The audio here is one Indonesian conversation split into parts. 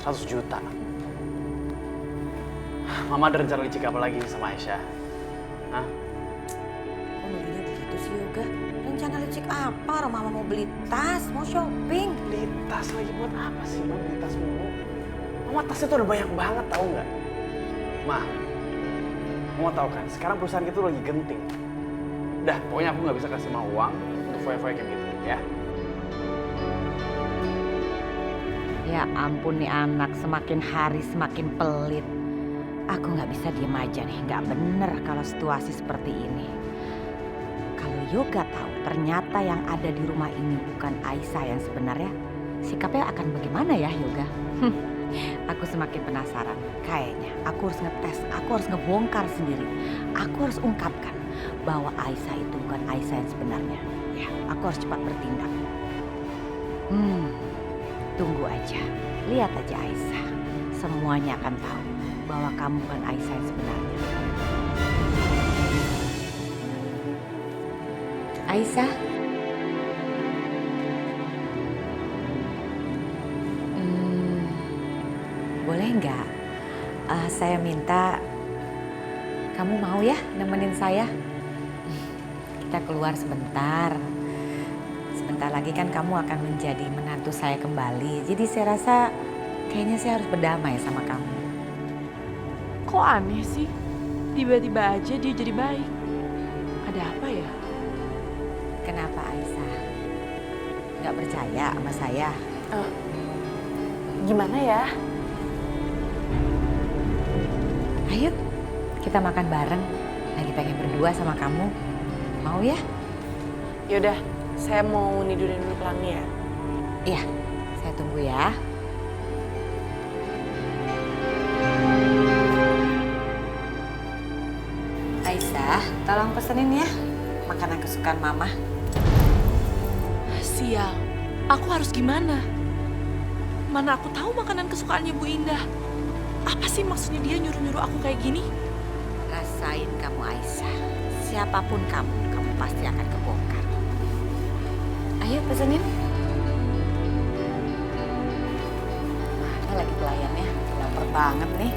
100 juta. Mama ada rencana licik apa lagi sama Aisyah? Hah? Kok nuduhnya begitu sih Yoga? Rencana licik apa? Orang mama mau beli tas, mau shopping. Beli tas lagi buat apa sih, Ma? Beli tas mulu. Mama tasnya tuh udah banyak banget, tahu nggak? Ma, Mama tahu kan, sekarang perusahaan kita tuh lagi genting. Dah, pokoknya aku nggak bisa kasih Mama uang untuk foya-foya kayak gitu, ya. Ya ampun nih anak, semakin hari semakin pelit. Aku nggak bisa diem aja nih, nggak bener kalau situasi seperti ini. Kalau Yoga tahu ternyata yang ada di rumah ini bukan Aisyah yang sebenarnya, sikapnya akan bagaimana ya Yoga? Aku semakin penasaran. Kayaknya aku harus ngetes, aku harus ngebongkar sendiri. Aku harus ungkapkan bahwa Aisyah itu bukan Aisyah yang sebenarnya. Ya, aku harus cepat bertindak. Tunggu aja, lihat aja Aisyah. Semuanya akan tahu bahwa kamu bukan Aisyah yang sebenarnya. Aisyah? Boleh nggak? Saya minta kamu mau ya nemenin saya? Kita keluar sebentar. Sebentar lagi kan kamu akan menjadi menantu saya kembali. Jadi saya rasa kayaknya saya harus berdamai sama kamu. Kok aneh sih? Tiba-tiba aja dia jadi baik. Ada apa ya? Kenapa Aisyah? Nggak percaya sama saya? Gimana ya? Ayo kita makan bareng. Lagi pengen berdua sama kamu. Mau ya? Yaudah, saya mau nidurin dulu pelangnya ya. Iya, saya tunggu ya. Aisyah, tolong pesenin ya makanan kesukaan Mama. Sial, aku harus gimana? Mana aku tahu makanan kesukaannya Bu Indah. Apa sih maksudnya dia nyuruh-nyuruh aku kayak gini? Rasain kamu Aisyah. Siapapun kamu pasti akan kebongkar. Ayo pesenin. Mana lagi pelayannya? Lapar banget nih.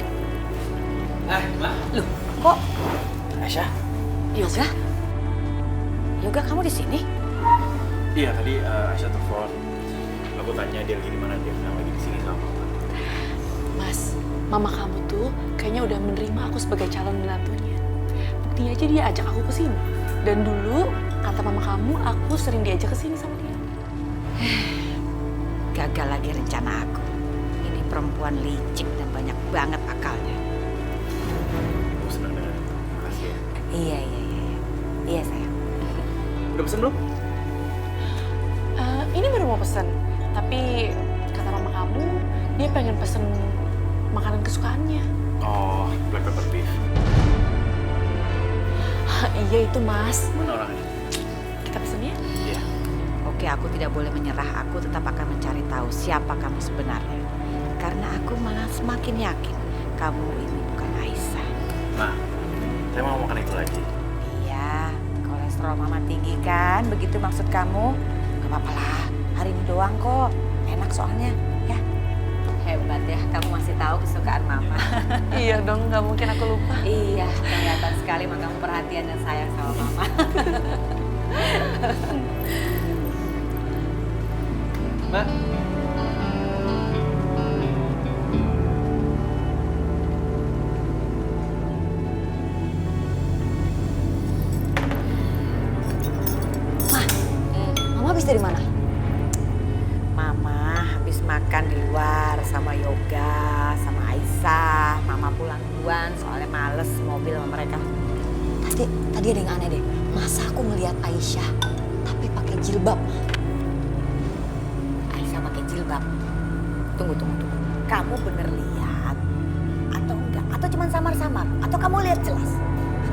Ma. Loh, kok Aisyah? Yoga? Yoga kamu di sini? Iya, tadi Aisyah telepon. Aku tanya dia lagi di mana, dia bilang lagi di sini sama Mama. Mas, mama kamu tuh kayaknya udah menerima aku sebagai calon menantunya. Buktinya aja dia ajak aku ke sini. Dan dulu, kata mama kamu, aku sering diajak ke sini sama dia. Gagal lagi rencana aku. Ini perempuan licik dan banyak banget akalnya. Aku senang dengar itu. Makasih ya. Iya. Iya sayang. Udah pesen belum? Ini baru mau pesen. Tapi kata mama kamu, dia pengen pesen makanan kesukaannya. Oh, black pepper beef. Iya itu mas. Mana orangnya? Kita pesen ya? Iya. Oke, aku tidak boleh menyerah. Aku tetap akan mencari tahu siapa kamu sebenarnya. Karena aku malah semakin yakin kamu ini bukan Aisyah. Nah, saya mau makan itu lagi. Iya, kolesterol mama tinggi kan? Begitu maksud kamu? Gak apa-apa lah, hari ini doang kok. Enak soalnya, ya. Hebat ya, kamu masih tahu kesukaan mama. Iya dong, nggak mungkin aku lupa. Iya, kelihatan sekali mah kamu perhatian dan sayang sama mama. Mbak. Mama habis dari mana? Mama habis makan di luar sama Yoga, sama Aisyah. Mama pulang duluan soalnya males mobil sama mereka. Tadi ada yang aneh deh. Masa aku melihat Aisyah tapi pakai jilbab? Aisyah pakai jilbab. Tunggu. Kamu bener lihat atau enggak? Atau cuma samar-samar? Atau kamu lihat jelas?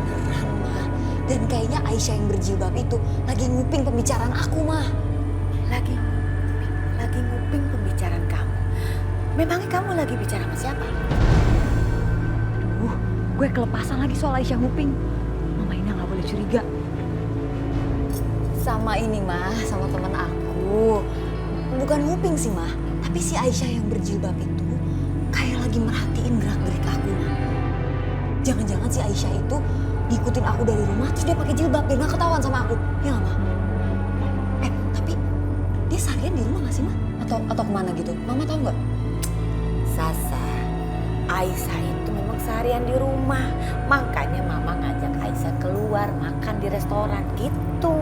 Beneran, Ma. Dan kayaknya Aisyah yang berjilbab itu lagi nguping pembicaraan aku, Ma. Lagi nguping pembicaraan kamu. Memangnya kamu lagi bicara sama siapa? Aduh, gue kelepasan lagi soal Aisyah nguping. Mama ini nggak boleh curiga. Sama ini, Ma, sama teman aku. Bukan nguping sih, Ma. Tapi si Aisyah yang berjilbab itu kayak lagi merhatiin gerak-gerik aku, Ma. Jangan-jangan si Aisyah itu ngikutin aku dari rumah terus dia pakai jilbab biar gak ketahuan sama aku. Ya nggak, Ma? Tapi dia seharian di rumah gak sih, Ma? Atau kemana gitu? Mama tahu nggak? Sasa, Aisyah itu memang seharian di rumah. Makanya Mama ngajak Aisyah keluar makan di restoran gitu.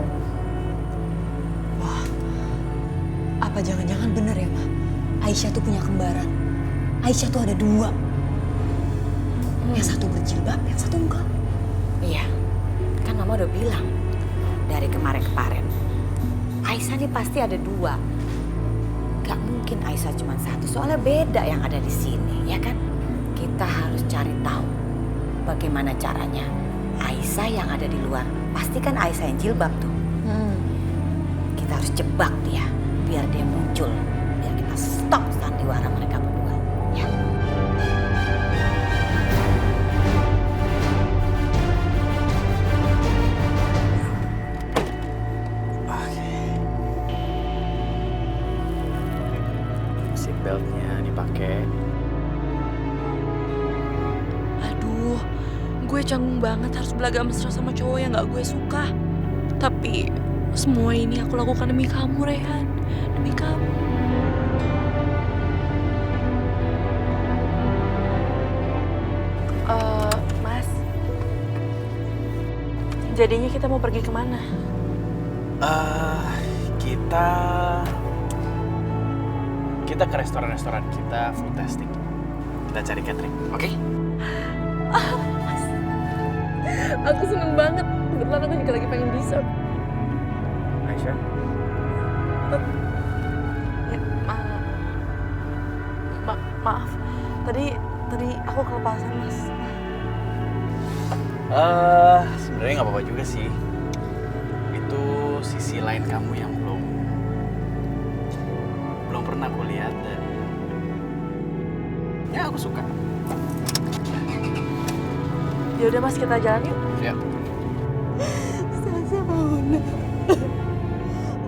Wah, apa jangan-jangan bener ya, Ma? Aisyah tuh punya kembaran. Aisyah tuh ada dua. Yang satu berjilbab, yang satu enggak. Iya, kan Mama udah bilang dari kemarin-kemarin. Aisyah nih pasti ada dua. Gak mungkin Aisyah cuma satu, soalnya beda yang ada di sini, ya kan? Kita harus cari tahu bagaimana caranya Aisyah yang ada di luar. Pasti kan Aisyah yang jilbab tuh. Kita harus jebak dia, biar dia muncul. Biar kita stop sandiwara mereka berdua, ya. Seatbeltnya dipakai. Aduh, gue canggung banget harus belaga mesra sama cowok yang gak gue suka. Tapi semua ini aku lakukan demi kamu, Rehan. Demi kamu. Mas, jadinya kita mau pergi kemana? Kita ke restoran-restoran, kita food testing. Kita cari catering, oke? Mas, aku seneng banget. Kebetulan aku juga lagi pengen dessert. Aisyah? Ya, maaf. Tadi aku kelepasan, Mas. Sebenarnya nggak apa-apa juga sih. Itu sisi lain kamu yang belum pernah aku lihat dan ya aku suka. Ya udah Mas, kita jalan yuk. Ya. Sasa mau, Nak.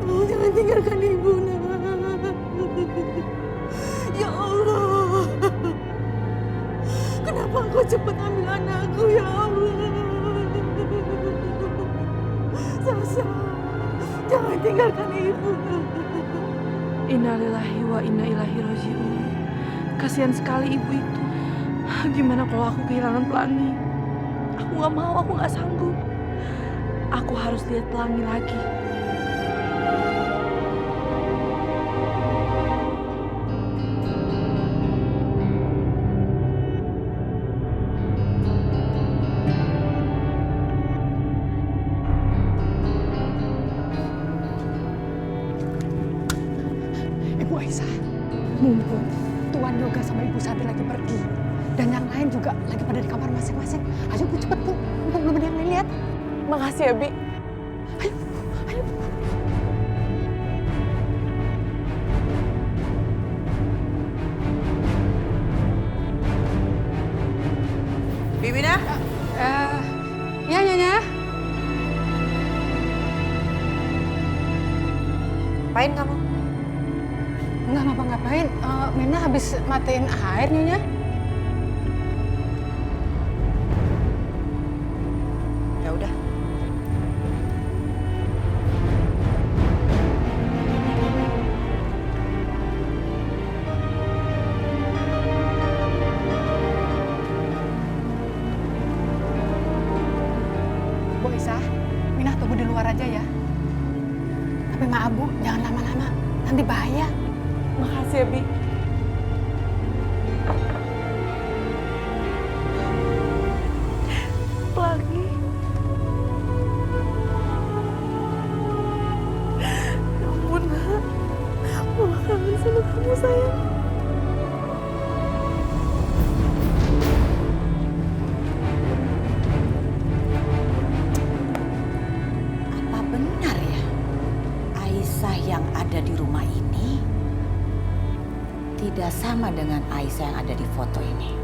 Mau jangan tinggalkan ibu, Nak. Ya Allah. Kenapa engkau cepat ambil anakku, ya Allah. Sasa, jangan tinggalkan ibu. Innalillahi wa inna ilaihi raji'un. Kasihan sekali ibu itu. Gimana kalau aku kehilangan Pelangi? Aku gak mau, aku gak sanggup. Aku harus lihat Pelangi lagi. Ibu Aisyah, mumpung Tuan Yoga sama Ibu Santi lagi pergi dan yang lain juga lagi pada di kamar masing-masing. Ayo Bu, cepet Bu, mumpung belum ada yang lain lihat. Makasih ya, Bi. Ayo, ayo. Bibina? Ya Nyonya. Ngapain kamu? Enggak ngapa-ngapain. Mina habis matiin air Nyonya. Ya udah. Bu Aisyah, Mina tunggu di luar aja ya. Tapi maaf Bu, jangan lama-lama. Nanti bahaya. Makasih ya, Bi. Pelangi. Ya ampun, Nak. Mama kangen sama kamu, sayang. Apa benar ya? Aisyah yang ada di rumah ini tidak sama dengan Aisyah yang ada di foto ini.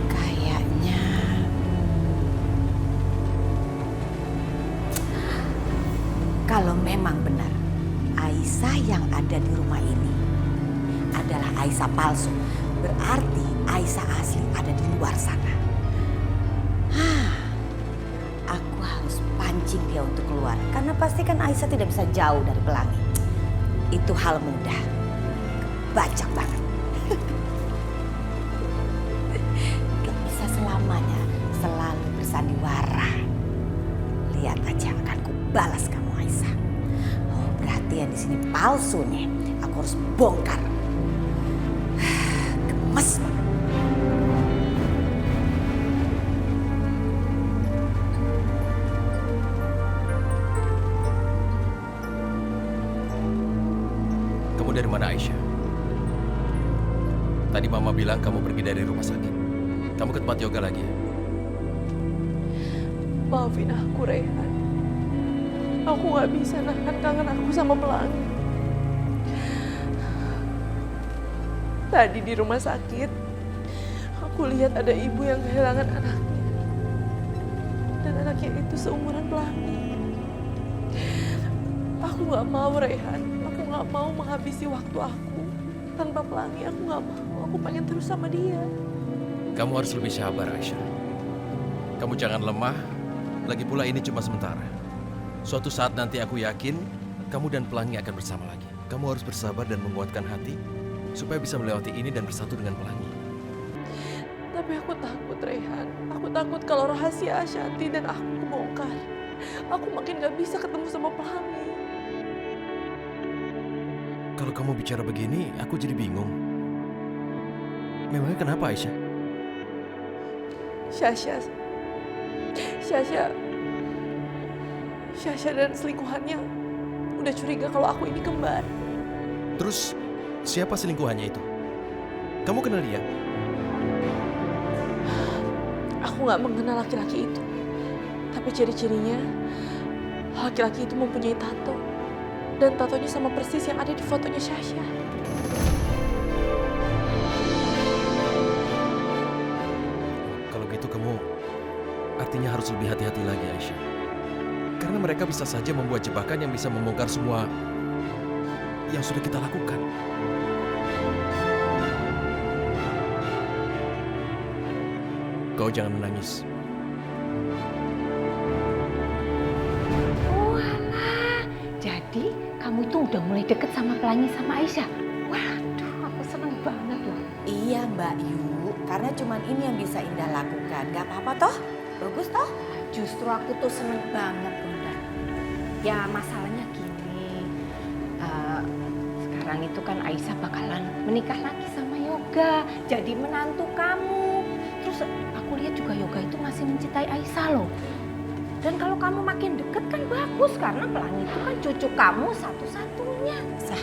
Kayaknya Kalau memang benar Aisyah yang ada di rumah ini adalah Aisyah palsu, berarti Aisyah asli ada di luar sana. Aku harus pancing dia untuk keluar, karena pasti kan Aisyah tidak bisa jauh dari Pelangi. Itu hal mudah, bacak banget. Gak bisa selamanya selalu bersandiwara. Lihat aja akan ku balas kamu Aisyah. Oh, berarti yang di sini palsu nih. Aku harus bongkar. Gemes. Kamu dari mana, Aisyah? Tadi Mama bilang kamu pergi dari rumah sakit. Kamu ke tempat yoga lagi ya? Maafin aku, Rehan. Aku gak bisa nahan kangen aku sama Pelangi. Tadi di rumah sakit, aku lihat ada ibu yang kehilangan anaknya. Dan anaknya itu seumuran Pelangi. Aku gak mau, Rehan. Aku gak mau menghabisi waktu aku tanpa Pelangi. Aku gak mau. Aku pengen terus sama dia. Kamu harus lebih sabar, Aisyah. Kamu jangan lemah. Lagi pula ini cuma sementara. Suatu saat nanti aku yakin kamu dan Pelangi akan bersama lagi. Kamu harus bersabar dan menguatkan hati supaya bisa melewati ini dan bersatu dengan Pelangi. Tapi aku takut, Rehan. Aku takut kalau rahasia Ashanti dan aku kebongkar. Aku makin gak bisa ketemu sama Pelangi. Kalau kamu bicara begini, aku jadi bingung. Memangnya kenapa, Aisyah? Syasha dan selingkuhannya udah curiga kalau aku ini kembar. Terus, siapa selingkuhannya itu? Kamu kenal dia? Aku gak mengenal laki-laki itu. Tapi ciri-cirinya, laki-laki itu mempunyai tato. Dan tatonya sama persis yang ada di fotonya Syasha. Kalau gitu kamu artinya harus lebih hati-hati lagi, Aisyah. Karena mereka bisa saja membuat jebakan yang bisa membongkar semua yang sudah kita lakukan. Kau jangan menangis. Oh alah, jadi kamu itu udah mulai deket sama Pelangi sama Aisyah? Waduh, aku seneng banget loh. Iya Mbak Yu, karena cuman ini yang bisa Indah lakukan. Gak apa-apa toh? Bagus toh? Justru aku tuh seneng banget Bunda. Ya masalahnya gini, sekarang itu kan Aisyah bakalan menikah lagi sama Yoga, jadi menantu kamu. Terus aku lihat juga Yoga itu masih mencintai Aisyah loh. Dan kalau kamu makin deket kan bagus, karena Pelangi itu kan cucu kamu satu-satunya. Sah,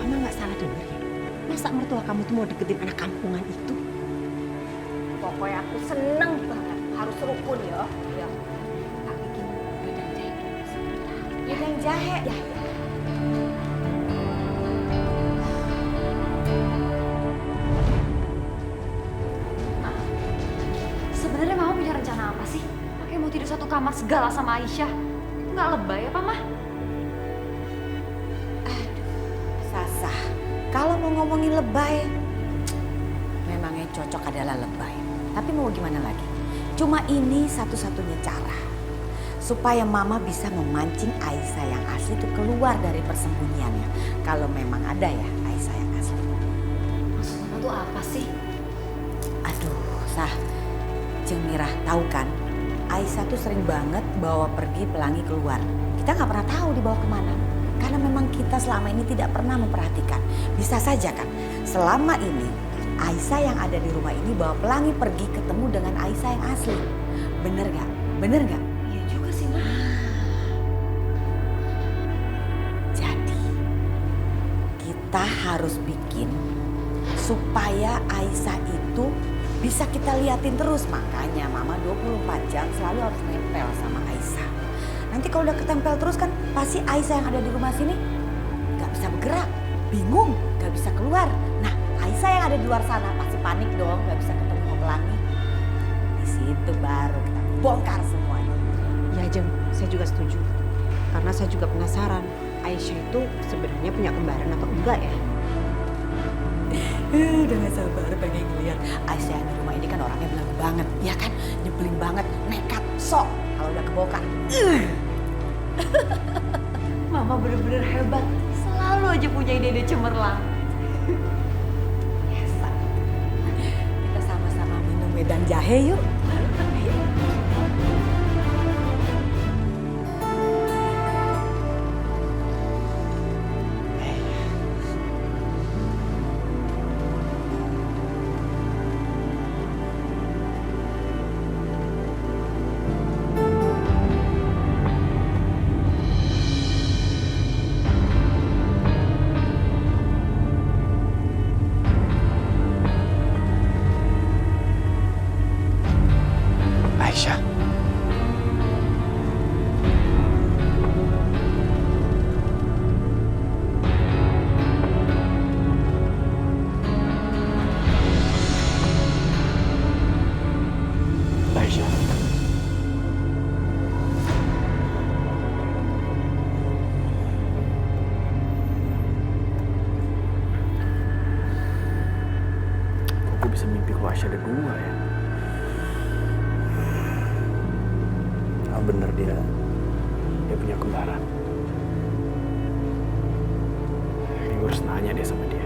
Mama nggak salah dengar ya? Masa mertua kamu tuh mau deketin anak kampungan itu? Pokoknya aku seneng banget, harus rukun ya. Ya. Tak bikin wedang jahe dulu sebentar. Wedang jahe. Ya. Sebenarnya Mama punya rencana apa sih? Pakai mau tidur satu kamar segala sama Aisyah. Nggak lebay apa, Mah? Sasa, kalau mau ngomongin lebay, memangnya cocok adalah lebay. Tapi mau gimana lagi? Cuma ini satu-satunya cara supaya Mama bisa memancing Aisyah yang asli itu keluar dari persembunyiannya. Kalau memang ada ya Aisyah yang asli. Maksud Mama tuh apa sih? Aduh, Sah, Jeng Mirah tahu kan? Aisyah tuh sering banget bawa pergi Pelangi keluar. Kita nggak pernah tahu dibawa kemana. Karena memang kita selama ini tidak pernah memperhatikan. Bisa saja kan, selama ini Aisyah yang ada di rumah ini bawa Pelangi pergi ketemu dengan Aisyah yang asli. Bener gak? Bener gak? Iya juga sih, Mah. Jadi kita harus bikin supaya Aisyah itu bisa kita liatin terus. Makanya Mama 24 jam selalu harus nempel sama Aisyah. Nanti kalau udah ketempel terus kan pasti Aisyah yang ada di rumah sini gak bisa bergerak, bingung, gak bisa keluar. Nah Aisyah yang ada di luar sana pasti panik dong, gak bisa ketemu sama Pelangi. Di situ baru kita bongkar semuanya. Ya Jeng, saya juga setuju. Karena saya juga penasaran, Aisyah itu sebenarnya punya kembaran atau enggak ya? Udah gak sabar pengen ngeliat Aisyah di rumah ini kan orangnya belagu banget, ya kan? Nyebelin banget, nekat, sok kalau udah kebokan. Mama bener-bener hebat. Selalu aja punya ide-ide cemerlang. Biasa. Kita sama-sama minum wedang jahe yuk. Aisyah. Aisyah. Kok gue bisa mimpi kalau Aisyah ada dua ya? Bener dia punya kembaran. Ini gue harus nanya deh sama dia.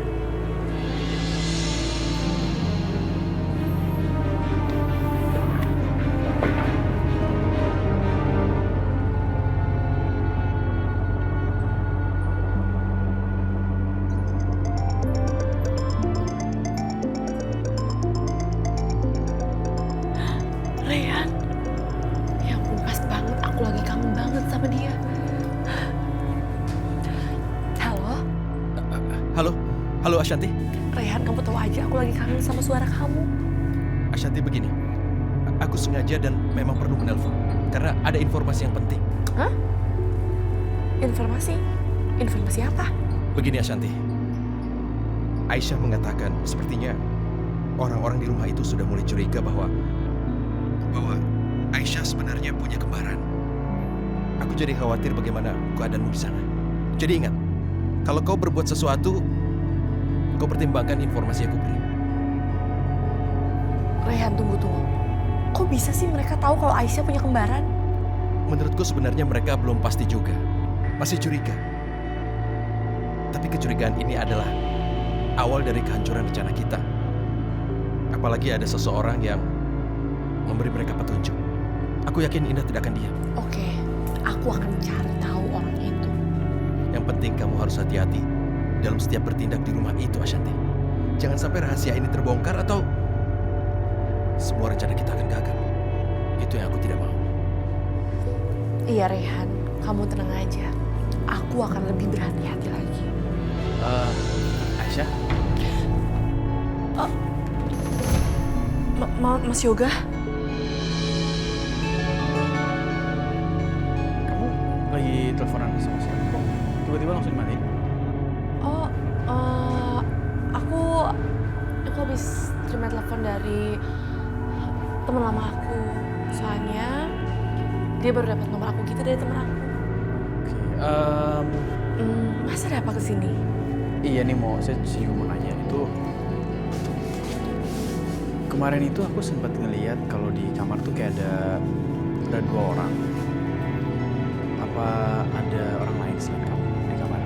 Reyhan, ya ampun pas banget, aku lagi kangen banget sama dia. Halo, Halo Ashanti. Reyhan, kamu tahu aja aku lagi kangen sama suara kamu. Ashanti begini, aku sengaja dan memang perlu menelpon karena ada informasi yang penting. Hah? Informasi? Informasi apa? Begini Ashanti, Aisyah mengatakan sepertinya orang-orang di rumah itu sudah mulai curiga bahwa Aisyah sebenarnya punya kembaran. Aku jadi khawatir bagaimana keadaanmu di sana. Jadi ingat, kalau kau berbuat sesuatu, kau pertimbangkan informasi yang aku beri. Reyhan, tunggu. Kok bisa sih mereka tahu kalau Aisyah punya kembaran? Menurutku sebenarnya mereka belum pasti juga. Masih curiga. Tapi kecurigaan ini adalah awal dari kehancuran rencana kita. Apalagi ada seseorang yang memberi mereka petunjuk. Aku yakin Indah tidak akan diam. Oke, aku akan cari tahu orangnya itu. Yang penting kamu harus hati-hati dalam setiap bertindak di rumah itu, Ashanti. Jangan sampai rahasia ini terbongkar atau semua rencana kita akan gagal. Itu yang aku tidak mau. Iya Reyhan, kamu tenang aja. Aku akan lebih berhati-hati lagi. Aisyah? Mas Yoga? Kamu lagi teleponan sama siapa? Kok tiba-tiba langsung dimatiin? Oh, aku habis terima telepon dari teman lama aku. Soalnya dia baru dapat nomor aku gitu dari teman aku. Masa ada apa kesini? Iya nih saya juga mau nanya itu. Kemarin itu aku sempat ngeliat kalau di kamar tuh kayak ada 2 orang. Apa ada orang lain selain kamu di kamar?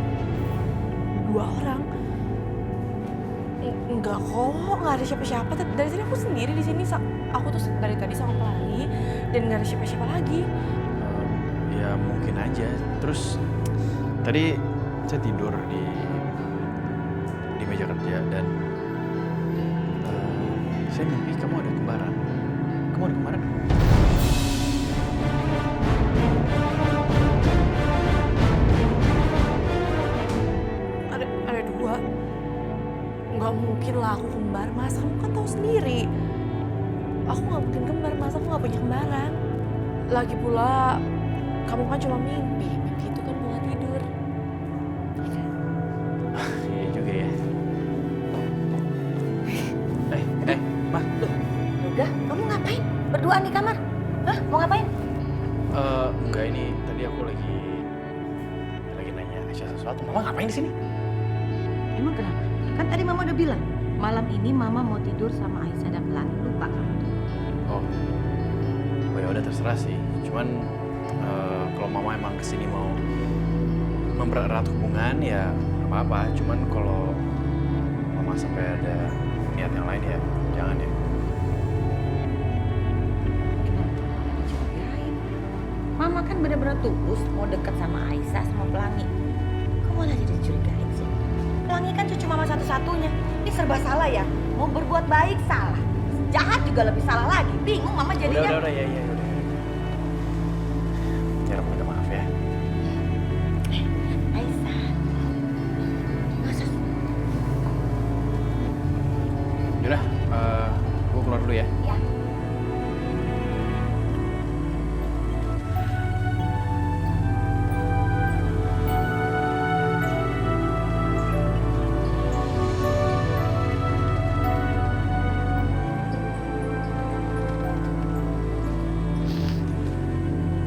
2 orang? Enggak kok, nggak ada siapa-siapa. Dari tadi aku sendiri di sini. Aku tuh dari tadi sama pelangi dan nggak ada siapa-siapa lagi. Ya mungkin aja. Terus tadi saya tidur di meja kerja dan saya mimpi kamu ada kembaran. Kamu ada kembaran? Ada 2. Nggak mungkin lah aku kembar, Mas. Kamu kan tahu sendiri. Aku nggak mungkin kembar, Mas. Aku nggak punya kembaran. Lagi pula, kamu kan cuma mimpi. Mimpi itu kan bunga tidur. Iya juga ya. Mah. Yoga, kamu ngapain? Berduaan di kamar? Hah? Mau ngapain? Enggak, ini tadi aku lagi Aisyah sesuatu. Mama ngapain di sini? Emang kenapa? Kan tadi Mama udah bilang, malam ini Mama mau tidur sama Aisyah dan Pelangi. Lupa kamu tuh. Oh ya udah terserah sih. Cuman kalau Mama emang kesini mau mempererat hubungan ya nggak apa-apa. Cuman kalau Mama sampai ada niat yang lain ya jangan ya. Mama kan benar-benar tulus mau dekat sama Aisyah sama Pelangi. Kok malah jadi curigain sih? Pelangi kan cucu Mama satu-satunya. Ini serba salah ya. Mau berbuat baik salah. Jahat juga lebih salah lagi. Bingung Mama jadinya. Udah ya udah. Ya aku minta maaf ya. Aisyah. Masa Yaudah, gue keluar dulu ya. ya?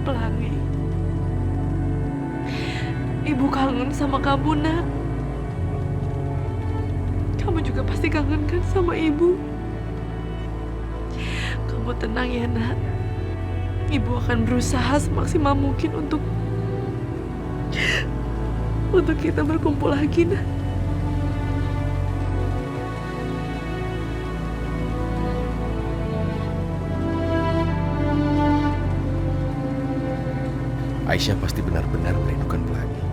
Pelangi. Ibu kangen sama kamu, Nak. Kamu juga pasti kangen kan sama ibu. Kamu tenang ya, Nak. Ibu akan berusaha semaksimal mungkin untuk kita berkumpul lagi, Nak. Aisyah pasti benar-benar merindukan Pelangi.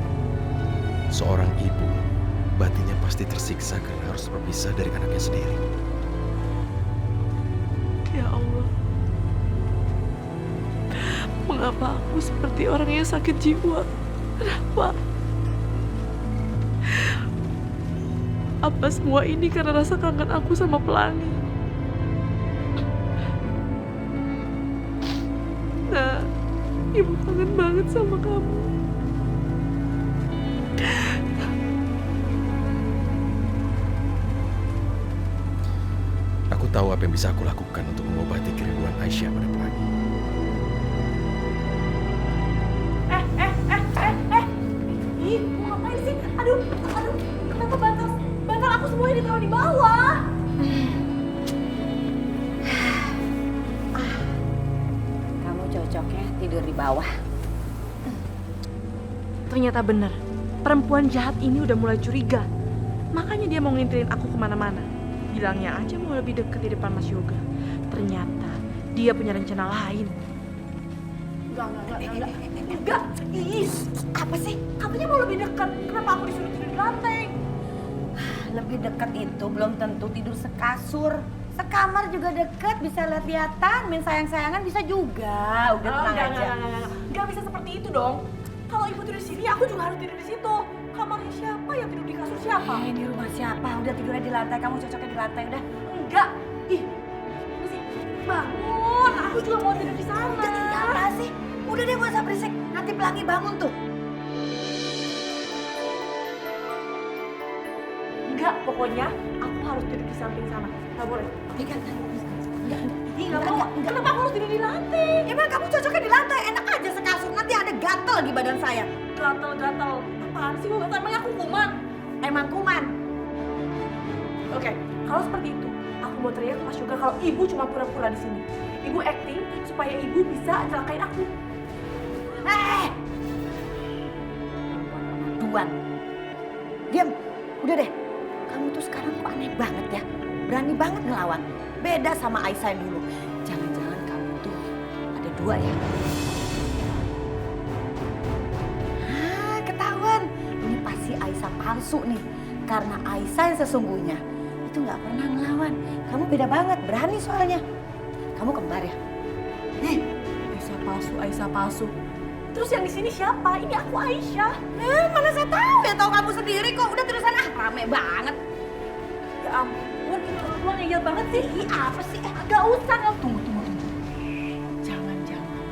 Seorang ibu, batinnya pasti tersiksa karena harus berpisah dari anaknya sendiri. Ya Allah. Mengapa aku seperti orang yang sakit jiwa? Kenapa? Apa semua ini karena rasa kangen aku sama Pelangi? Nah, ibu kangen banget sama kamu. Aku tahu apa yang bisa aku lakukan untuk mengobati kerinduan Aisyah pada Pelangi. Ih, mau ngapain sih? Aduh, kenapa bantal aku semuanya ditaruh di bawah? Kamu cocoknya tidur di bawah. Ternyata benar, perempuan jahat ini udah mulai curiga. Makanya dia mau ngintilin aku kemana-mana. Bilangnya aja mau lebih deket di depan Mas Yoga. Ternyata dia punya rencana lain. Enggak. Ih, apa sih? Katanya mau lebih dekat. Kenapa aku disuruh tidur di lantai? Lebih dekat itu belum tentu tidur sekasur. Sekamar juga deket, bisa lihat-lihatan, main sayang-sayangan bisa juga. Udah tenang aja. Enggak bisa seperti itu dong. Kalau ibu tidur di sini, aku juga harus tidur di situ. Kamarnya siapa yang tidur di kasur siapa? Di rumah siapa? Udah tidurnya di lantai, kamu cocoknya di lantai udah. Enggak. Ih, apa sih? Bangun, aku juga mau tidur di sana. Iya apa sih? Udah deh gak usah berisik, nanti Pelangi bangun tuh. Enggak, pokoknya aku harus tidur di samping sana. Gak boleh. Enggak, Kenapa aku harus tidur di lantai? emang kamu cocoknya di lantai, enak aja sekasur, nanti ada gatel di badan saya. Gatel-gatel. Apaan sih? Emangnya aku kuman? Emang kuman. Oke, kalau seperti itu, aku mau teriak ke Mas Yoga kalau ibu cuma pura-pura di sini. Ibu acting supaya ibu bisa celakain aku. Duan. Diam, udah deh. Kamu tuh sekarang kok aneh banget ya. Berani banget ngelawan. Beda sama Aisyah yang dulu. Jangan-jangan kamu tuh ada dua ya. Ketahuan. Ini pasti Aisyah palsu nih. Karena Aisyah yang sesungguhnya itu nggak pernah ngelawan. Kamu beda banget, berani soalnya. Kamu kembar ya? Aisyah palsu. Terus yang di sini siapa? Ini aku Aisyah. Mana saya tahu ya, tahu kamu sendiri kok. Udah terusan rame banget. Ya ampun, ini perempuan ngeyel banget sih. Apa sih? Gak usah, tunggu. Jangan-jangan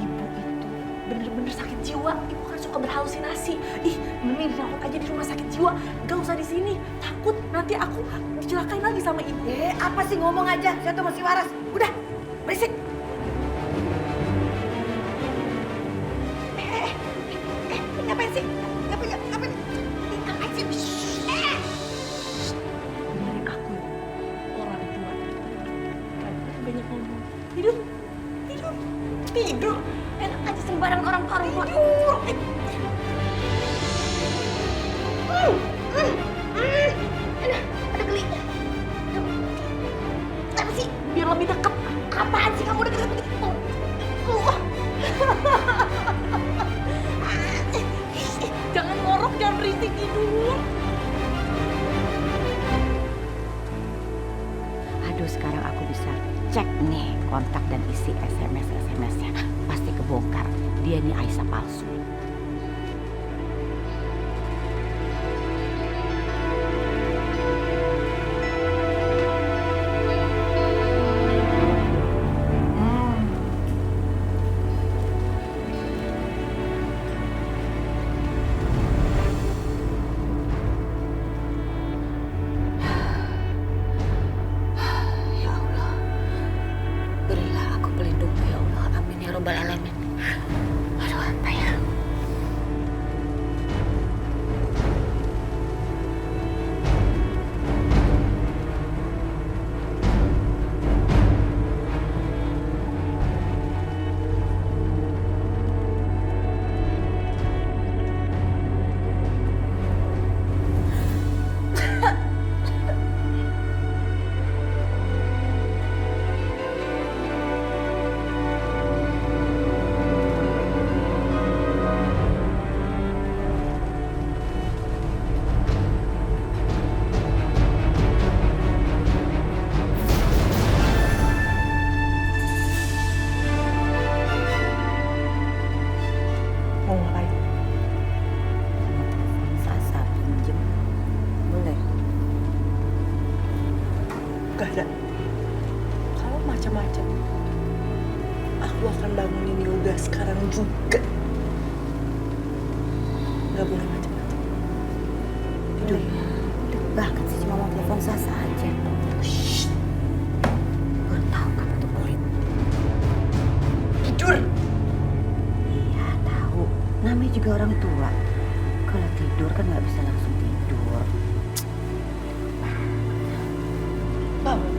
ibu itu bener-bener sakit jiwa. Ibu kan suka berhalusinasi. Ih, mending dirawat aja di rumah sakit jiwa. Gak usah di sini. Takut nanti aku dicelakain lagi sama ibu. Apa sih, ngomong aja. Saya tuh masih waras. Udah, berisik. Ngapain sih? Ngapain tidur. Enak aja sembarang orang tua. Ada geli. Kenapa sih? Biar lebih deket. Apaan sih kamu deket begitu? Jangan ngorok, jangan berisik, tidur. Aduh, sekarang aku bisa cek nih kontak dan isi SMS-nya. Pasti kebongkar. Dia nih Aisyah palsu. Ya Allah, berilah aku pelindung ya Allah. Amin ya robbal alamin. Aduh, apa ya? Mau ngapain? Sasa pinjem. Boleh. Gak ada. Kalau macam-macam, aku akan bangunin Yoga sekarang juga. Gak boleh macam-macam. Tidur. Deket banget sih, cuma mau telepon Sasa aja. Shh. Baru tahu kamu tuh pelit. Tidur! Iya tahu. Namanya juga orang tua. Kalau tidur kan nggak bisa langsung tidur. Bangun.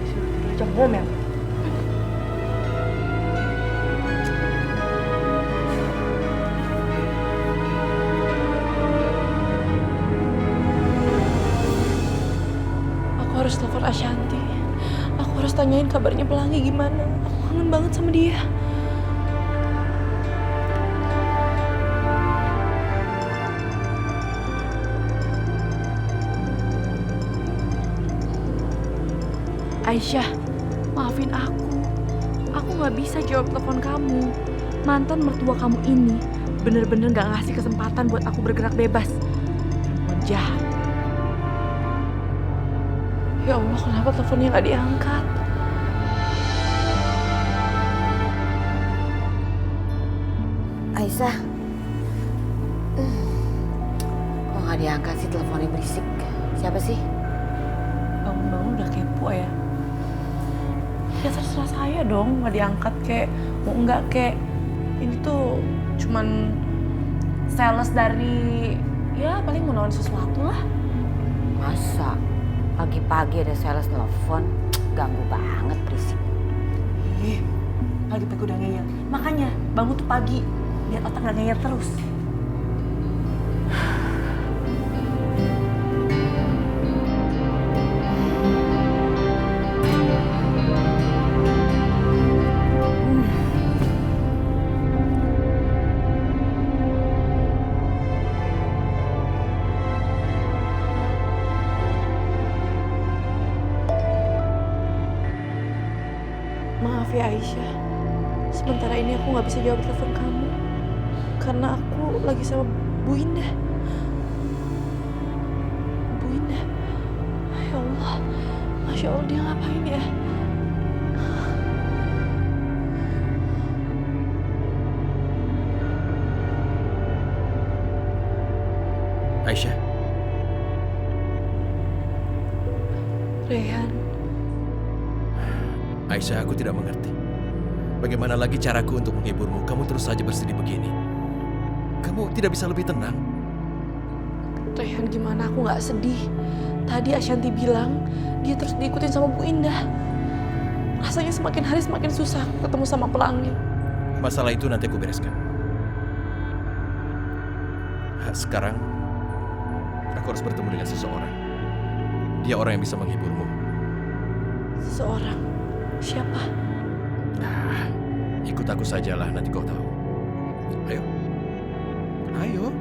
Disuruh tidur aja ngomel. Aku harus telepon Ashanti. Aku harus tanyain kabarnya Pelangi gimana. Aku kangen banget sama dia. Aisyah, maafin aku. Aku gak bisa jawab telepon kamu. Mantan mertua kamu ini bener-bener gak ngasih kesempatan buat aku bergerak bebas. Perempuan jahat. Ya Allah, kenapa teleponnya gak diangkat? Aisyah. Kok nggak diangkat sih, teleponnya berisik. Siapa sih? Bangun-bangun udah kepo ya? Ya terserah saya dong, nggak diangkat kek, mau enggak kek. Ini tuh cuman sales dari, ya paling mau nawarin sesuatu lah. Masa pagi-pagi ada sales telepon? Ganggu banget, berisik. Ih, pagi-pagi udah ngeyel. Makanya bangun tuh pagi, biar otak nggak ngeyel terus. Maaf ya Aisyah, sementara ini aku nggak bisa jawab telepon kamu karena aku lagi sama Bu Indah. Bu Indah, ya Allah, Masya Allah dia ngapain ya? Aisyah, Rehan, Aisyah, aku tidak mengerti. Bagaimana lagi caraku untuk menghiburmu? Kamu terus saja bersedih begini. Kamu tidak bisa lebih tenang. Rehan gimana aku nggak sedih? Tadi Ashanti bilang dia terus diikutin sama Bu Indah. Rasanya semakin hari semakin susah ketemu sama Pelangi. Masalah itu nanti aku bereskan. Sekarang, aku harus bertemu dengan seseorang. Dia orang yang bisa menghiburmu. Seseorang? Siapa? Nah, ikut aku sajalah, nanti kau tahu. Ayo. Ayo.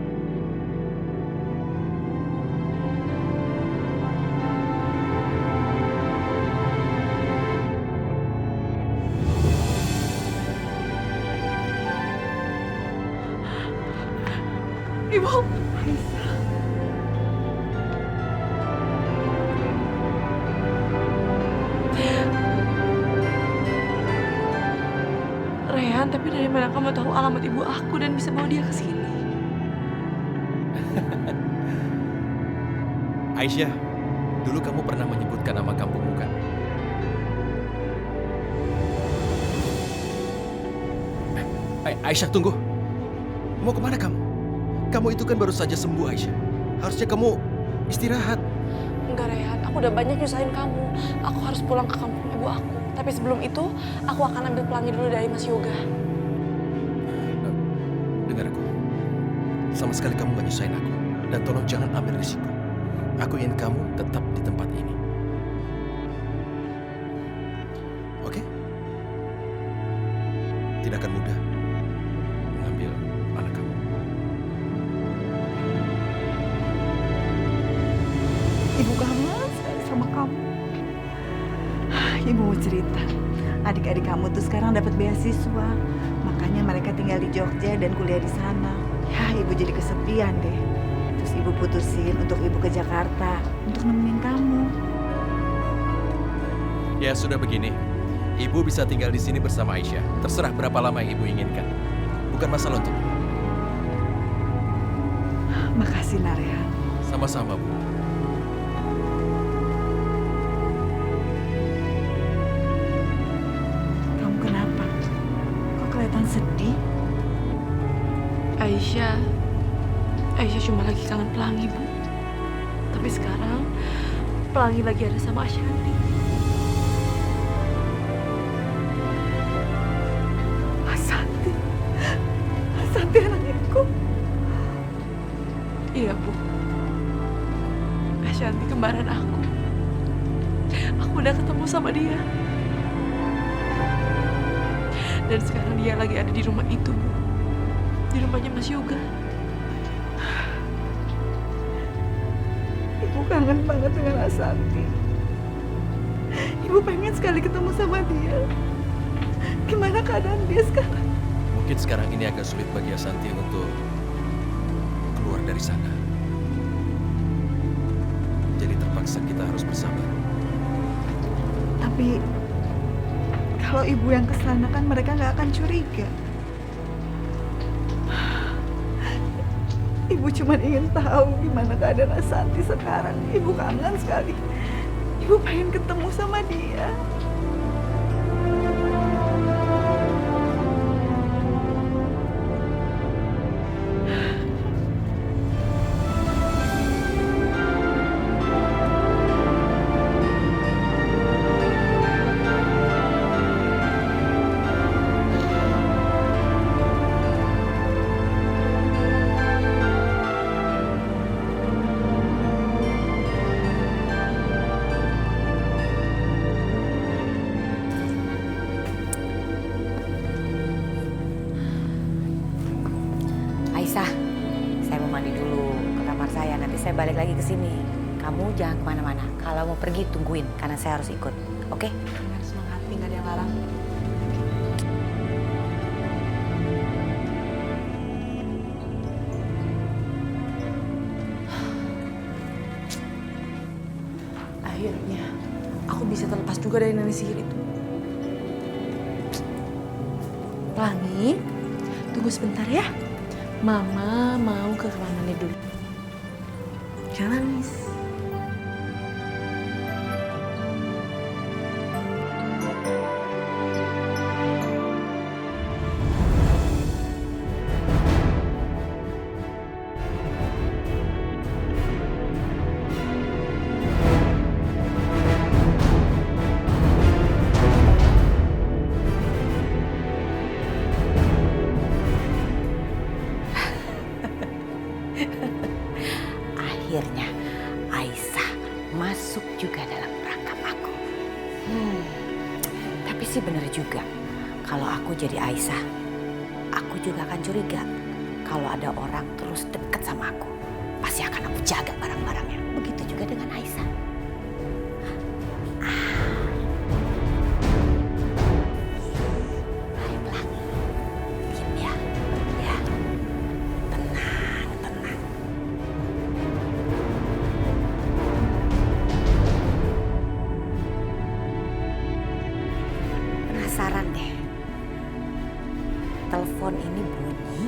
Ibu. Rehan, tapi dari mana kamu tahu alamat ibu aku dan bisa bawa dia ke sini? Aisyah, dulu kamu pernah menyebutkan nama kampungmu kan? Aisyah, tunggu. Mau kemana kamu? Kamu itu kan baru saja sembuh, Aisyah. Harusnya kamu istirahat. Enggak, Rehan. Aku udah banyak nyusahin kamu. Aku harus pulang ke kampung ibu aku. Tapi sebelum itu, aku akan ambil pelangi dulu dari Mas Yoga. Dengar aku. Sama sekali kamu gak nyusahin aku. Dan tolong jangan ambil risiko. Aku ingin kamu tetap di tempat ini. Oke? Tidak akan mudah mengambil anak kamu. Ibu kangen sekali sama kamu. Ibu mau cerita, adik-adik kamu tuh sekarang dapat beasiswa. Makanya mereka tinggal di Jogja dan kuliah di sana. Ya, ibu jadi kesepian deh. Terus ibu putusin untuk ibu ke Jakarta untuk nemenin kamu. Ya sudah begini. Ibu bisa tinggal di sini bersama Aisyah. Terserah berapa lama yang ibu inginkan. Bukan masalah untuk. Makasih, Narehan. Sama-sama, Bu. Kamu kenapa? Kok kelihatan sedih? Aisyah cuma lagi kangen Pelangi, Bu. Tapi sekarang Pelangi lagi ada sama Ashanti. Ashanti anakku. Iya, Bu. Ashanti kembaran aku. Aku udah ketemu sama dia. Dan sekarang dia lagi ada di rumah itu, Bu. Di rumahnya Mas Yoga. Ibu kangen banget dengan Ashanti. Ibu pengen sekali ketemu sama dia. Gimana keadaan dia sekarang? Mungkin sekarang ini agak sulit bagi Ashanti untuk keluar dari sana. Jadi terpaksa kita harus bersabar. Tapi kalau ibu yang kesana kan mereka nggak akan curiga. Ibu cuma ingin tahu gimana keadaan Ashanti sekarang. Ibu kangen sekali. Ibu pengen ketemu sama dia. Aisyah, saya mau mandi dulu ke kamar saya. Nanti saya balik lagi ke sini. Kamu jangan kemana-mana. Kalau mau pergi tungguin karena saya harus ikut. Oke? Dengan semangat, nggak ada yang larang. Akhirnya, aku bisa terlepas juga dari nenek sihir itu. Pelangi, tunggu sebentar ya. Mama mau ke kamar mandi dulu. Jangan nangis. Akhirnya Aisyah masuk juga dalam perangkap aku. Tapi sih bener juga, kalau aku jadi Aisyah, aku juga akan curiga. Kalau ada orang terus deket sama aku, pasti akan aku jaga barang-barangnya. Begitu juga dengan Aisyah. Hai Pelangi, diam ya, ya. Tenang, tenang. Penasaran deh, telepon ini bunyi.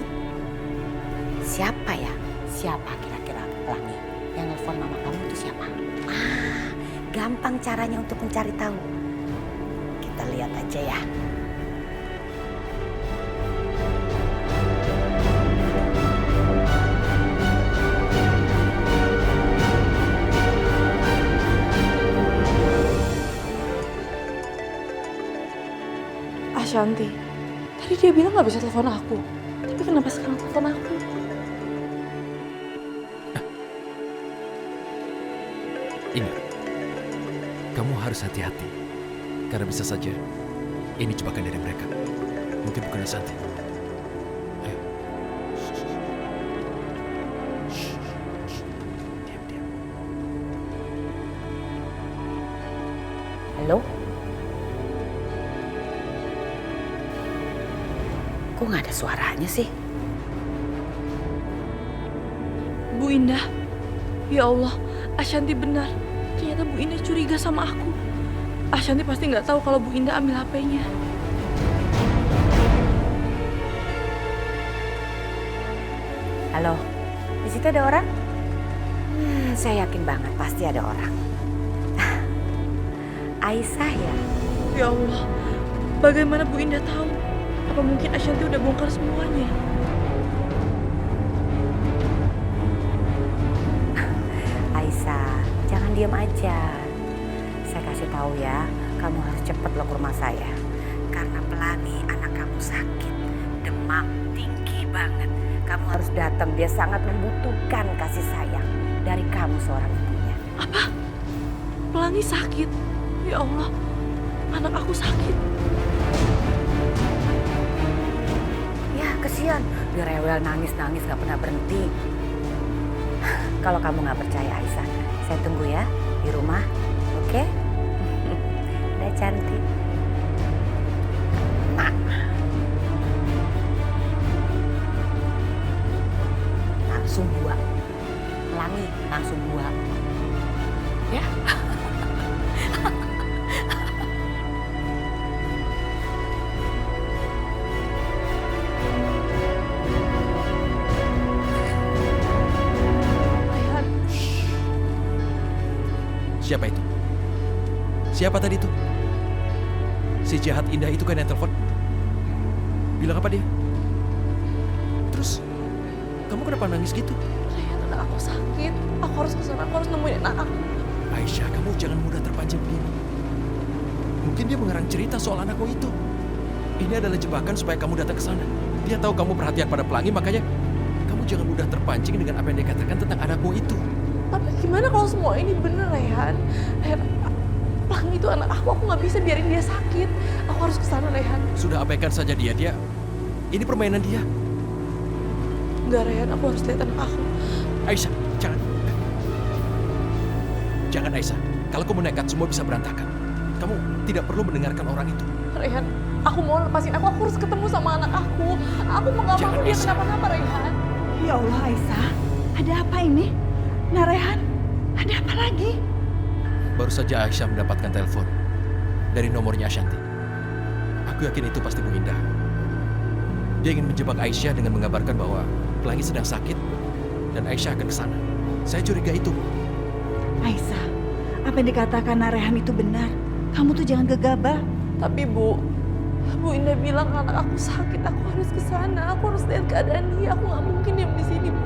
Siapa ya? Siapa kira-kira Pelangi? Yang nelfon mama kamu itu siapa? Gampang caranya untuk mencari tahu. Kita lihat aja ya. Ashanti, tadi dia bilang nggak bisa telepon aku. Tapi kenapa sekarang telepon aku? Ingat, kamu harus hati-hati. Karena bisa saja ini jebakan dari mereka. Mungkin bukan Ashanti. Ayo. Diam. Halo? Kok nggak ada suaranya sih? Bu Indah, ya Allah, Ashanti benar. Ternyata Bu Indah curiga sama aku. Ashanti pasti nggak tahu kalau Bu Indah ambil HP-nya. Halo, di situ ada orang? Saya yakin banget pasti ada orang. Aisyah ya? Ya Allah, bagaimana Bu Indah tahu? Apa mungkin Ashanti udah bongkar semuanya? Aisyah, jangan diam aja. Saya kasih tahu ya, kamu harus cepet loh ke rumah saya. Karena Pelangi anak kamu sakit, demam tinggi banget. Kamu harus datang, dia sangat membutuhkan kasih sayang dari kamu seorang ibunya. Apa? Pelangi sakit? Ya Allah, anak aku sakit. Ya kesian, dia rewel nangis-nangis gak pernah berhenti. Kalau kamu gak percaya Aisyah, saya tunggu ya di rumah, oke? Udah cantik. Nah. Langsung buat. Pelangi, langsung buat. Ya? Siapa itu? Siapa tadi itu? Si jahat Indah itu kan yang telepon. Bilang apa dia? Terus, kamu kenapa nangis gitu? Rayhan, anak aku sakit. Aku harus kesana, aku harus nemuin anak aku. Aisyah, kamu jangan mudah terpancing begini. Mungkin dia mengarang cerita soal anakmu itu. Ini adalah jebakan supaya kamu datang ke sana. Dia tahu kamu perhatian pada Pelangi, makanya kamu jangan mudah terpancing dengan apa yang dia katakan tentang anakmu itu. Tapi gimana kalau semua ini bener, Rayhan? Pelangi itu anak aku nggak bisa biarin dia sakit. Aku harus kesana, Rayhan. Sudah abaikan saja dia. Ini permainan dia. Enggak, Rayhan, aku harus lihat anak aku. Aisyah, jangan. Jangan Aisyah. Kalau kamu nekat, semua bisa berantakan. Kamu tidak perlu mendengarkan orang itu. Rayhan, aku mau lepasin aku harus ketemu sama anak aku. Aku mau nggak mau dia kenapa-napa, Rayhan. Ya Allah Aisyah, ada apa ini? Nah Rayhan, ada apa lagi? Baru saja Aisyah mendapatkan telepon dari nomornya Ashanti. Aku yakin itu pasti Bu Indah. Dia ingin menjebak Aisyah dengan mengabarkan bahwa Pelangi sedang sakit dan Aisyah akan ke sana. Saya curiga itu. Aisyah, apa yang dikatakan Rayhan itu benar. Kamu tuh jangan gegabah. Tapi Bu Indah bilang anak aku sakit. Aku harus ke sana. Aku harus lihat keadaan dia. Aku nggak mungkin diam di sini, Bu.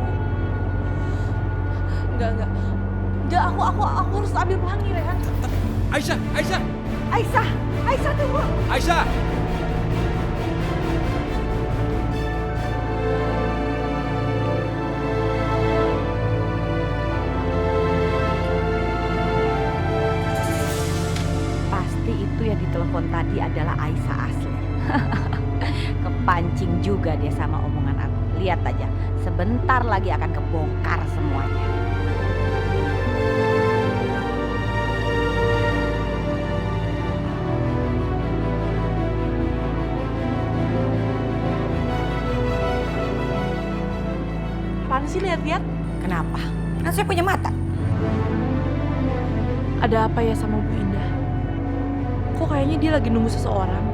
Enggak, aku harus ambil Pelangi, Rayhan. Aisyah, tunggu. Aisyah. tadi adalah Aisyah asli. Kepancing juga dia sama omongan aku. Lihat aja, sebentar lagi akan kebongkar semuanya. Apaan sih lihat-lihat? Kenapa? Kan saya punya mata. Ada apa ya sama Bu Indah? Kok kayaknya dia lagi nunggu seseorang?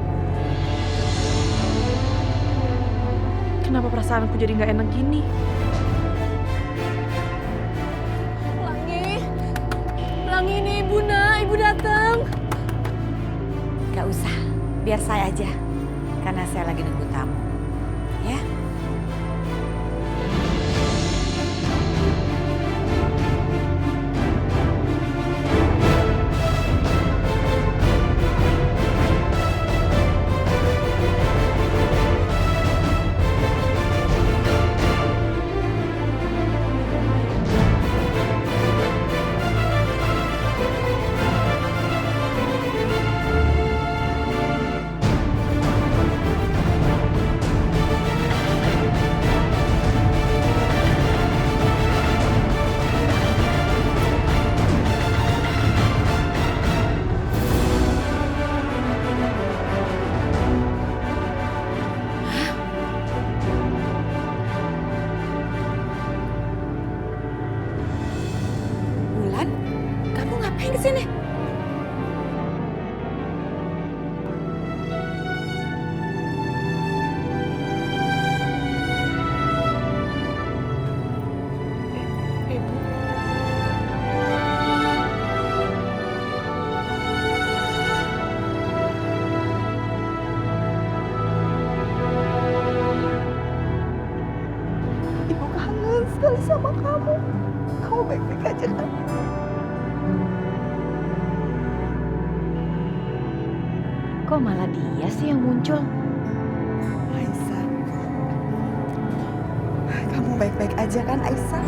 Kenapa perasaanku jadi nggak enak gini? Pelangi nih Ibu nak, Ibu datang. Gak usah, biar saya aja. Karena saya lagi nunggu tamu. Ya. Bulan, kamu ngapain di sini? Ibu. Ibu kangen sekali sama kamu. Kamu baik-baik aja kan? Kok malah dia sih yang muncul? Aisyah. Kamu baik-baik aja kan Aisyah?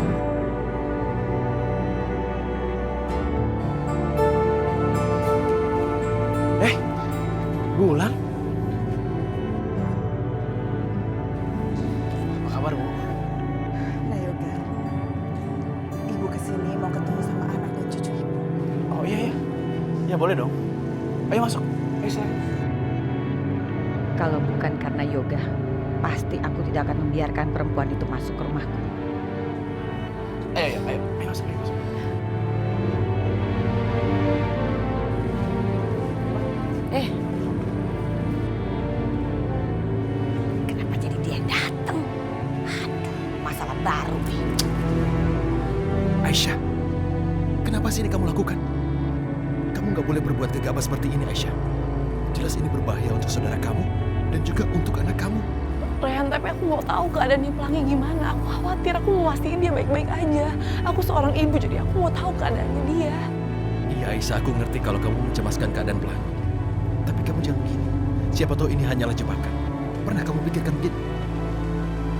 Bulan? Apa kabar, Bu? Nah Yoga, Ibu kesini mau ketemu sama anak dan cucu Ibu. Oh iya, iya. Ya boleh dong. Ayo masuk. Ayo silahkan. Kalau bukan karena Yoga, pasti aku tidak akan membiarkan perempuan itu masuk ke rumahku. Ayo masuk, ayo masuk. Kenapa jadi dia yang datang? Aduh, masalah baru nih. Aisyah, kenapa sih ini kamu lakukan? Kamu nggak boleh berbuat gegabah seperti ini, Aisyah. Jelas ini berbahaya untuk saudara kamu dan juga untuk anak kamu. Rehan, tapi aku mau tahu keadaannya Pelangi gimana. Aku khawatir, aku mau pastiin dia baik-baik aja. Aku seorang ibu, jadi aku mau tahu keadaannya dia. Iya Aisyah, aku ngerti kalau kamu mencemaskan keadaan Pelangi. Tapi kamu jangan begini. Siapa tahu ini hanyalah jebakan. Pernah kamu pikirkan begitu?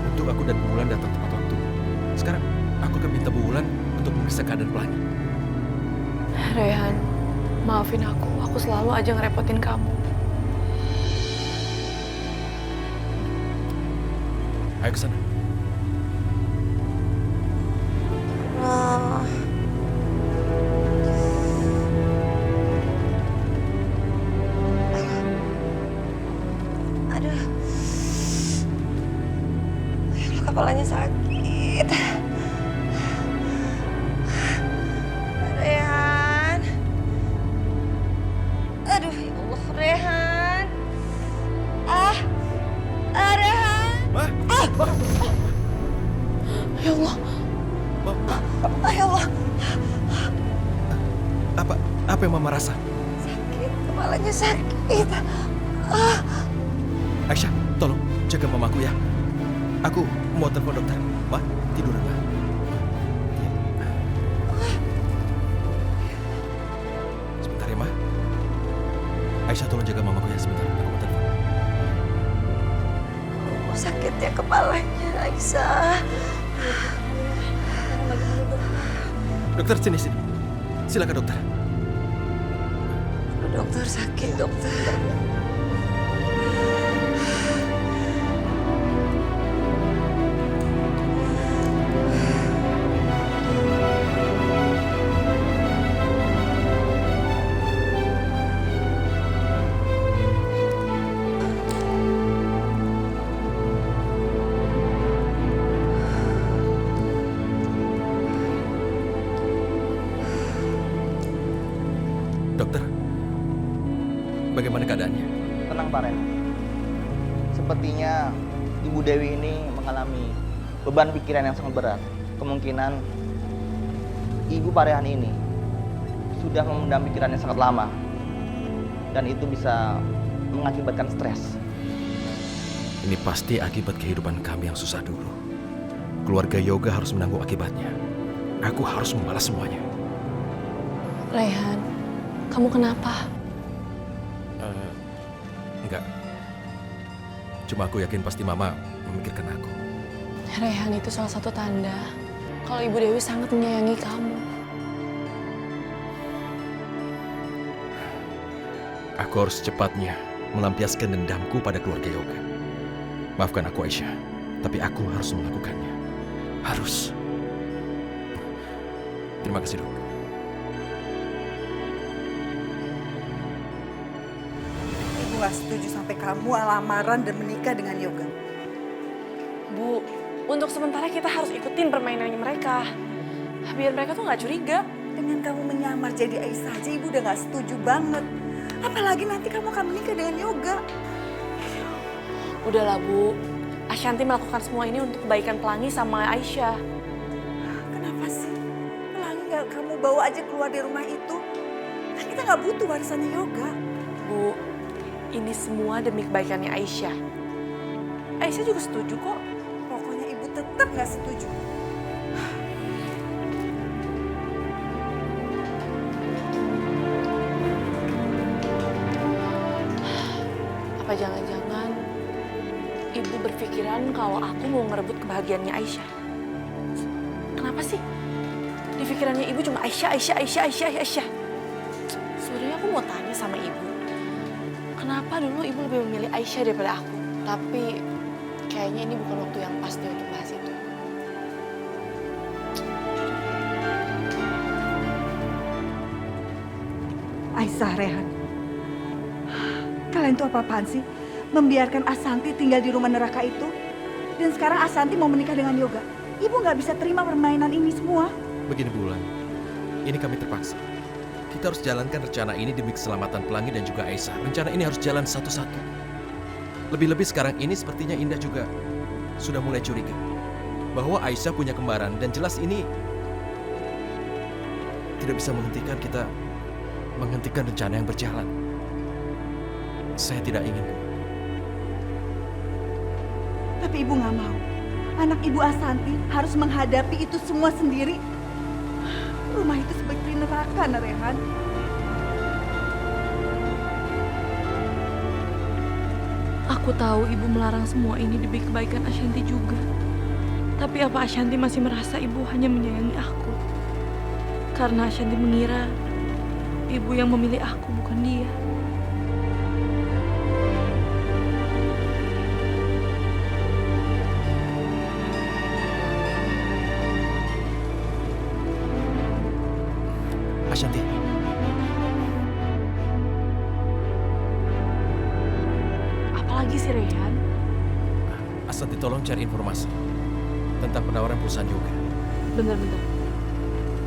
Untuk aku dan Bu Wulan datang tepat waktu. Sekarang aku akan minta Bu Wulan untuk memeriksa keadaan Pelangi. Rehan, maafin aku. Aku selalu aja ngerepotin kamu. Ayo ke sana. Aduh. Kepalanya sakit. Rehan. Aduh, ya Allah, Rehan. Rehan. Ya Allah. Ya Allah, Apa yang Mama rasa? sakit. Kepalanya sakit. Aisyah, tolong jaga mamaku ya. Aku mau telepon dokter. Ma, tidur Ma. Sebentar ya, Ma. Aisyah, tolong jaga mamaku ya sebentar. Aku mau telepon. Sakitnya kepalanya, Aisyah. Dokter, sini. Silakan dokter. Dokter sakit, dokter. Dokter, bagaimana keadaannya? Tenang Pak Ren. Sepertinya Ibu Dewi ini mengalami beban pikiran yang sangat berat. Kemungkinan Ibu Parehan ini sudah memendam pikirannya sangat lama. Dan itu bisa mengakibatkan stres. Ini pasti akibat kehidupan kami yang susah dulu. Keluarga Yoga harus menanggung akibatnya. Aku harus membalas semuanya. Raihan, kamu kenapa? Enggak. Cuma aku yakin pasti Mama memikirkan aku. Raihan, itu salah satu tanda kalau Ibu Dewi sangat menyayangi kamu. Aku harus secepatnya melampiaskan dendamku pada keluarga Yoga. Maafkan aku Aisyah, tapi aku harus melakukannya. Harus. Terima kasih, Dok. Ibu nggak setuju sampai kamu lamaran dan menikah dengan Yoga. Bu, untuk sementara kita harus ikutin permainannya mereka. Biar mereka tuh nggak curiga. Dengan kamu menyamar jadi Aisyah aja ibu udah nggak setuju banget. Apalagi nanti kamu akan menikah dengan Yoga. Udahlah Bu, Ashanti melakukan semua ini untuk kebaikan Pelangi sama Aisyah. Kenapa sih? Pelangi nggak kamu bawa aja keluar dari rumah itu? Kan kita nggak butuh warisannya Yoga. Bu, ini semua demi kebaikannya Aisyah. Aisyah juga setuju kok. Pokoknya ibu tetap nggak setuju. Apa jangan-jangan Ibu berpikiran kalau aku mau ngerebut kebahagiaannya Aisyah? Kenapa sih? Di pikirannya Ibu cuma Aisyah. Sebenarnya aku mau tanya sama Ibu. Kenapa dulu Ibu lebih memilih Aisyah daripada aku? Tapi kayaknya ini bukan waktu yang pas deh untuk bahas itu. Aisyah, Rehan. Kalian tuh apa-apaan sih? Membiarkan Ashanti tinggal di rumah neraka itu? Dan sekarang Ashanti mau menikah dengan Yoga. Ibu nggak bisa terima permainan ini semua. Begini Bulan, ini kami terpaksa. Kita harus jalankan rencana ini demi keselamatan Pelangi dan juga Aisyah. Rencana ini harus jalan satu-satu. Lebih-lebih sekarang ini sepertinya Indah juga sudah mulai curiga bahwa Aisyah punya kembaran dan jelas ini tidak bisa menghentikan rencana yang berjalan. Saya tidak ingin, Bu. Tapi ibu nggak mau. Anak ibu Ashanti harus menghadapi itu semua sendiri. Rumah itu seperti neraka, Rehan. Aku tahu Ibu melarang semua ini demi kebaikan Ashanti juga. Tapi apa Ashanti masih merasa Ibu hanya menyayangi aku? Karena Ashanti mengira Ibu yang memilih aku, bukan dia. Ashanti. Apalagi sih, Rayhan? Ashanti tolong cari informasi tentang penawaran perusahaan Yoga. Bentar.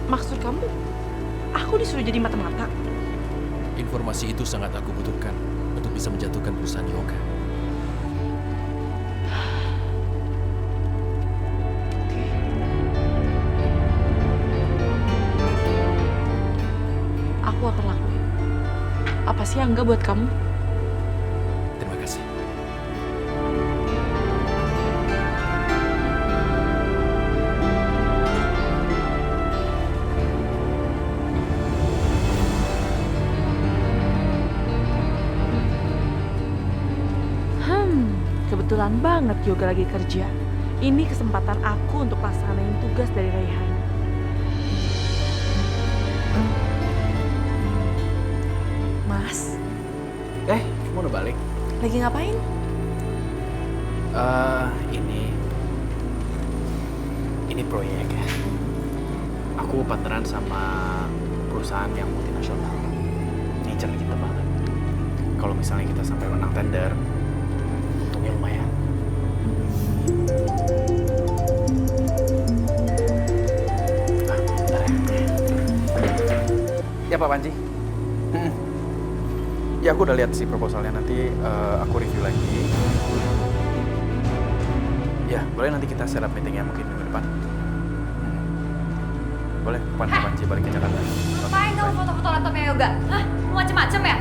Maksud kamu, aku disuruh jadi mata-mata? Informasi itu sangat aku butuhkan untuk bisa menjatuhkan perusahaan Yoga. Aku akan lakuin. Apa sih yang enggak buat kamu? Terima kasih. Kebetulan banget Yoga lagi kerja. Ini kesempatan aku untuk laksanain tugas dari Rayhan. Mas, Lagi ngapain? Ini proyek ya. Aku partneran sama perusahaan yang multinasional. Ngincer kita banget. Kalau misalnya kita sampai menang tender, untungnya lumayan. Bentar ya. Ya Pak Panji. Ya aku udah lihat sih proposalnya, nanti aku review lagi. Ya, boleh nanti kita set up meetingnya mungkin minggu depan. Boleh, kapan Pak Panji balik ke Jakarta? Ngapain kamu foto-foto laptopnya Yoga? Hah? Mau macem-macem ya?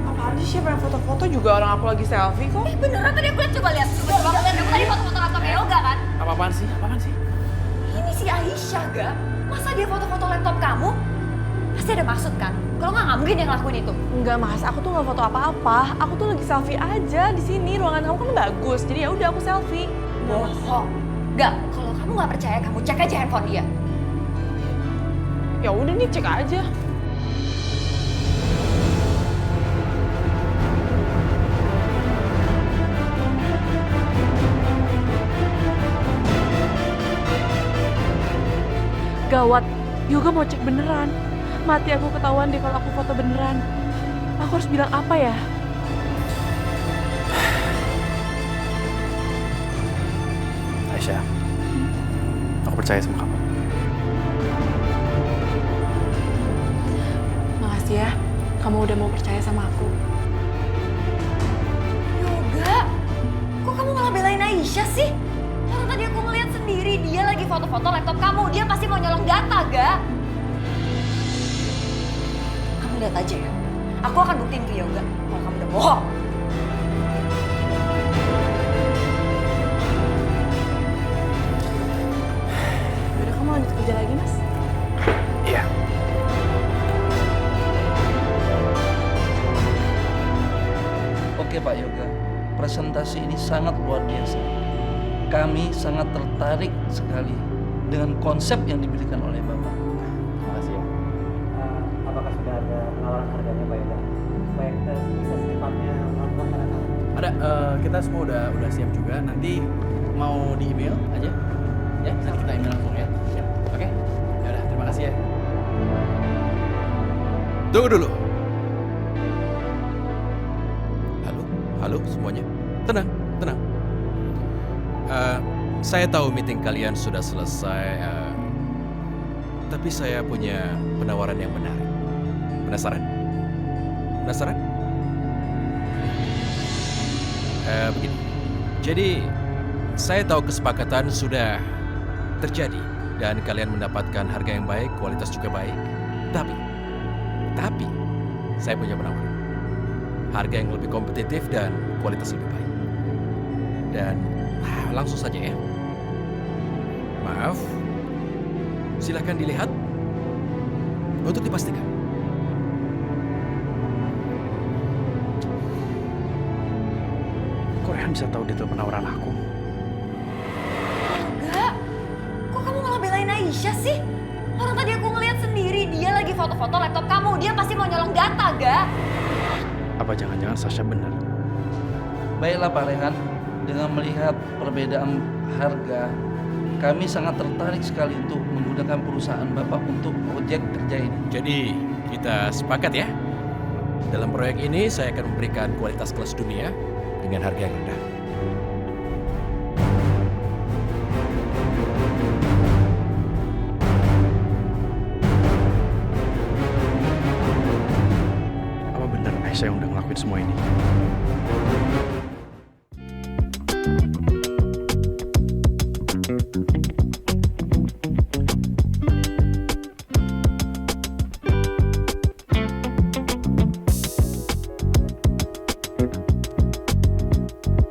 Apaan sih, siapa yang foto-foto juga orang aku lagi selfie kok? Beneran tadi aku lihat, coba lihat. Coba lihat, kamu tadi foto-foto laptopnya Yoga kan? Apaan sih? Apaan sih? Ini si Aisyah, Ga. Masa dia foto-foto laptop kamu? Pasti ada maksud kan? Kalau nggak mungkin dia ngelakuin itu. Enggak mas, aku tuh nggak foto apa-apa. Aku tuh lagi selfie aja di sini. Ruangan kamu kan bagus, jadi ya udah aku selfie. Bohong. Gak, kalau kamu nggak percaya, kamu cek aja handphone dia. Ya udah nih, cek aja. Gawat, Yoga mau cek beneran. Mati aku ketahuan deh kalau aku foto beneran. Aku harus bilang apa ya? Aisyah, aku percaya sama kamu. Makasih ya, kamu udah mau percaya sama aku. Yoga, kok kamu malah belain Aisyah sih? Orang tadi aku ngeliat sendiri, dia lagi foto-foto laptop kamu. Dia pasti mau nyolong data, Ga. Kamu lihat aja ya. Aku akan buktiin ke Yoga kalau kamu udah bohong. Yaudah, kamu lanjut kerja lagi, Mas. Iya. Oke Pak Yoga, presentasi ini sangat luar biasa. Kami sangat tertarik sekali dengan konsep yang diberikan oleh Bapak. Terima kasih ya. Apakah sudah ada penawaran harganya Pak Yoga? Supaya kita bisa secepatnya melakukan tanda tangan. Ada, kita semua udah siap juga. Nanti mau di email aja, ya. Nanti kita email langsung ya. Oke? Ya udah, terima kasih ya. Tunggu dulu. Halo semuanya. Tenang. Saya tahu meeting kalian sudah selesai, tapi saya punya penawaran yang menarik. Penasaran? Begini. Jadi, saya tahu kesepakatan sudah terjadi dan kalian mendapatkan harga yang baik, kualitas juga baik. Tapi, saya punya penawaran. Harga yang lebih kompetitif dan kualitas lebih baik. Dan langsung saja ya. Maaf, silakan dilihat untuk dipastikan. Kok Rehan bisa tahu detail penawaran aku? Enggak, kok kamu malah belain Aisyah sih? Orang tadi aku ngeliat sendiri, dia lagi foto-foto laptop kamu. Dia pasti mau nyolong data, Ga. Apa jangan-jangan Sasha benar? Baiklah Pak Rehan, dengan melihat perbedaan harga, kami sangat tertarik sekali untuk menggunakan perusahaan Bapak untuk proyek kerja ini. Jadi, kita sepakat ya. Dalam proyek ini saya akan memberikan kualitas kelas dunia dengan harga yang rendah. Apa benar Aisyah yang udah ngelakuin semua ini?